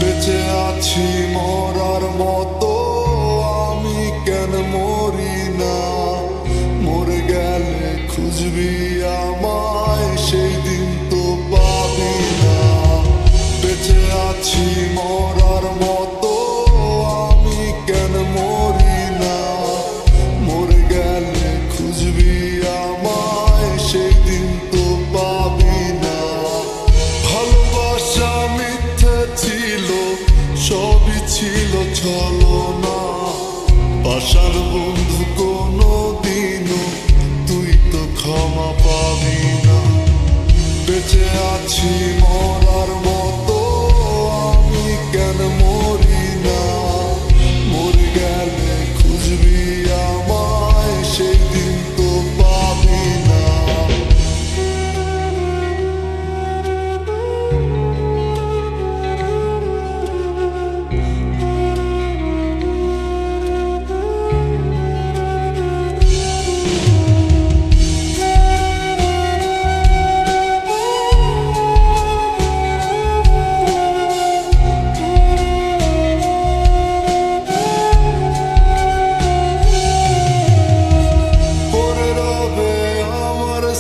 বেঁচে আছি মরার মতো, আমি কেন মরি না? মরে গেলে খুঁজবি আমায়, সেই দিন তো পাবি না। বেঁচে আছি মরার মতো, আমি কেন মরি না? মরে গেলে খুঁজবি আমায়, সেই দিন তো পাবি না। ভালোবাসা মিথ্যে ছিল, সবই ছিল ছলনা। পাশার বন্ধু কোনো দিনও তুই তো ক্ষমা পাবি না। বেঁচে আছি মরার মতো, আমি কেন মরি না? মরে গেলে খুঁজবি আমায়, সেই দিন তো পাবি না।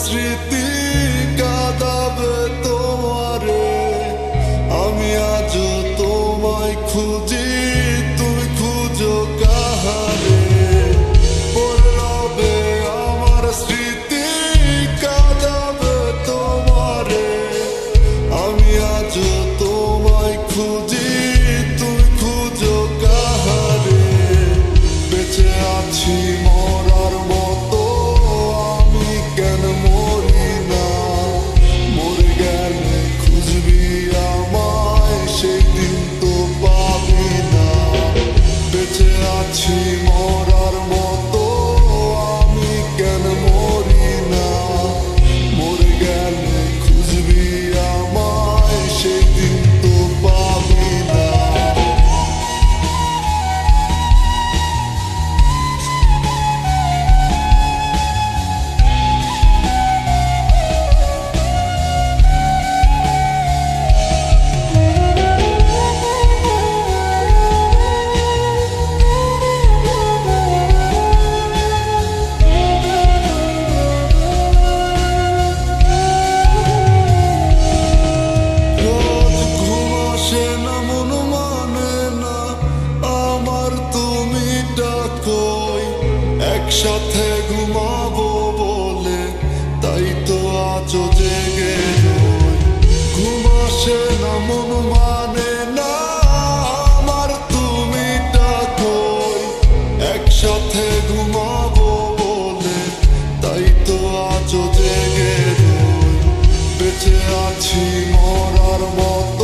স্মৃতি কাঁদাবে তোমারে, আমি আজও তোমায় খুঁজি, তুমি খুঁজো কাহারে? পড়ে রবে আমার স্মৃতি কাঁদাবে তোমারে, আমি আজও তোমায় খুঁজি, তুমি খুঁজো কাহারে? বেঁচে আছি মরার মতো, আমি কেন মরি না? মরে গেলে খুঁজবি আমায়, সেই দিন তো পাবি না। বেঁচে আছি মরার মতো, আমি কেন মরি না? মরে গেলে খুঁজবি আমায়, সেই দিন তো পাবি না। একসাথে ঘুমাবো বলে তাই তো আজও জেগে রই। ঘুম আসে না, মন মানে না আমার, তুমি ডাকোই। একসাথে ঘুমাবো বলে তাই তো আজও জেগে রই। বেঁচে আছি মরার মতো,